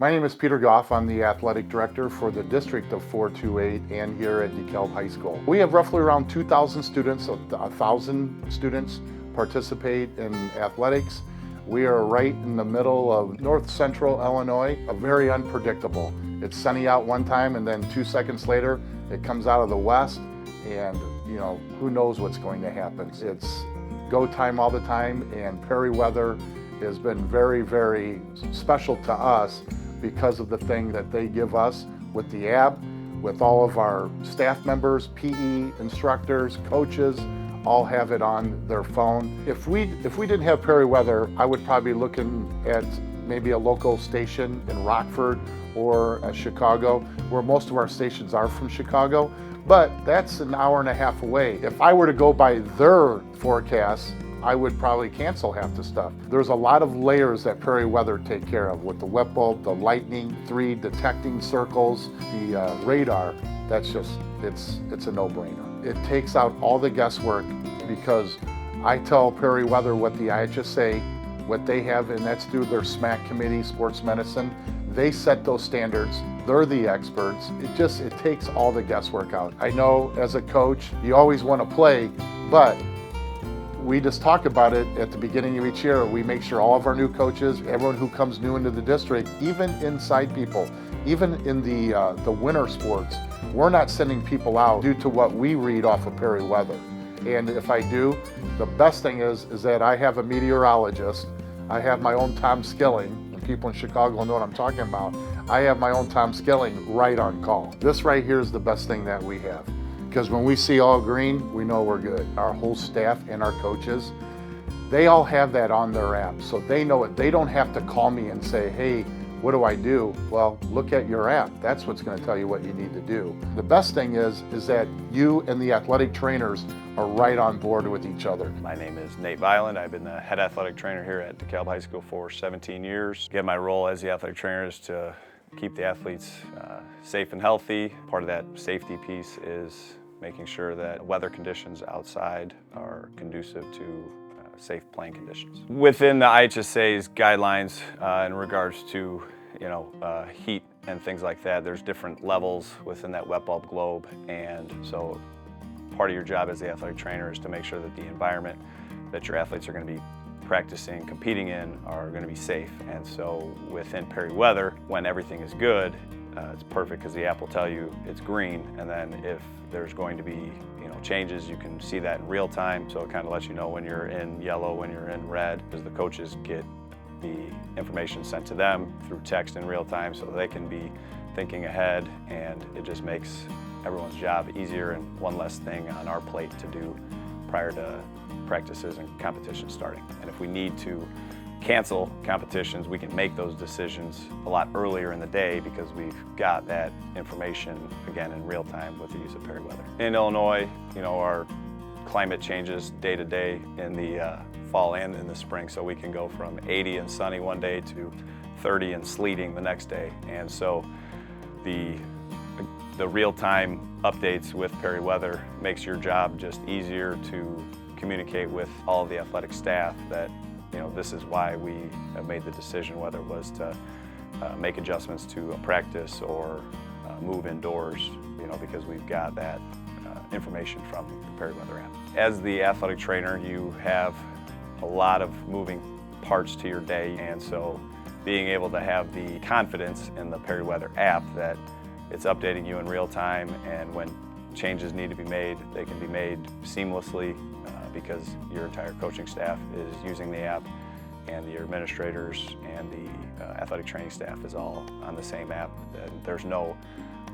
My name is Peter Goff. I'm the athletic director for the district of 428 and here at DeKalb High School. We have roughly around 2,000 students, 1,000 students participate in athletics. We are right in the middle of north central Illinois, very unpredictable. It's sunny out one time and then 2 seconds later it comes out of the west, and who knows what's going to happen. It's go time all the time, and Perry weather has been very, very special to us because of the thing that they give us with the app, with all of our staff members, PE instructors, coaches, all have it on their phone. If we didn't have Perry weather, I would probably be looking at maybe a local station in Rockford or Chicago, where most of our stations are from Chicago, but that's an hour and a half away. If I were to go by their forecast, I would probably cancel half the stuff. There's a lot of layers that Perry weather take care of with the wet bulb, the lightning, 3 detecting circles, the radar. That's just, it's a no-brainer. It takes out all the guesswork because I tell Perry weather what the IHSA, what they have, and that's through their SMAC committee, sports medicine. They set those standards. They're the experts. It takes all the guesswork out. I know as a coach, you always want to play, but we just talk about it at the beginning of each year. We make sure all of our new coaches, everyone who comes new into the district, even inside people, even in the winter sports, we're not sending people out due to what we read off of Perry weather. And if I do, the best thing is that I have a meteorologist. I have my own Tom Skilling, and people in Chicago know what I'm talking about. I have my own Tom Skilling right on call. This right here is the best thing that we have. Because when we see all green, we know we're good. Our whole staff and our coaches, they all have that on their app, so they know it. They don't have to call me and say, hey, what do I do? Well, look at your app. That's what's going to tell you what you need to do. The best thing is that you and the athletic trainers are right on board with each other. My name is Nate Violent. I've been the head athletic trainer here at DeKalb High School for 17 years. Again, my role as the athletic trainer is to keep the athletes safe and healthy. Part of that safety piece is making sure that weather conditions outside are conducive to safe playing conditions. Within the IHSA's guidelines in regards to heat and things like that, there's different levels within that wet bulb globe, and so part of your job as the athletic trainer is to make sure that the environment that your athletes are going to be practicing, competing in, are going to be safe. And so within Perry weather, when everything is good, it's perfect because the app will tell you it's green, and then if there's going to be changes, you can see that in real time. So it kind of lets you know when you're in yellow, when you're in red, because the coaches get the information sent to them through text in real time, so they can be thinking ahead, and it just makes everyone's job easier and one less thing on our plate to do prior to practices and competitions starting. And if we need to cancel competitions, we can make those decisions a lot earlier in the day because we've got that information again in real time with the use of Perry weather. In Illinois, our climate changes day to day in the fall and in the spring, so we can go from 80 and sunny one day to 30 and sleeting the next day. And so the real-time updates with Perry weather makes your job just easier to communicate with all of the athletic staff that this is why we have made the decision, whether it was to make adjustments to a practice or move indoors, because we've got that information from the Perry weather app. As the athletic trainer, you have a lot of moving parts to your day, and so being able to have the confidence in the Perry weather app that it's updating you in real time, and when changes need to be made, they can be made seamlessly because your entire coaching staff is using the app, and your administrators and the athletic training staff is all on the same app. And there's no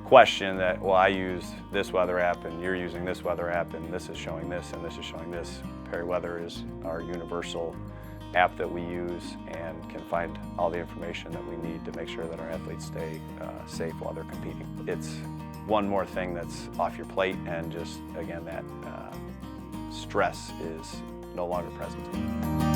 question that, well, I use this weather app and you're using this weather app and this is showing this and this is showing this. Perry weather is our universal app that we use and can find all the information that we need to make sure that our athletes stay safe while they're competing. It's one more thing that's off your plate, and just, again, that stress is no longer present.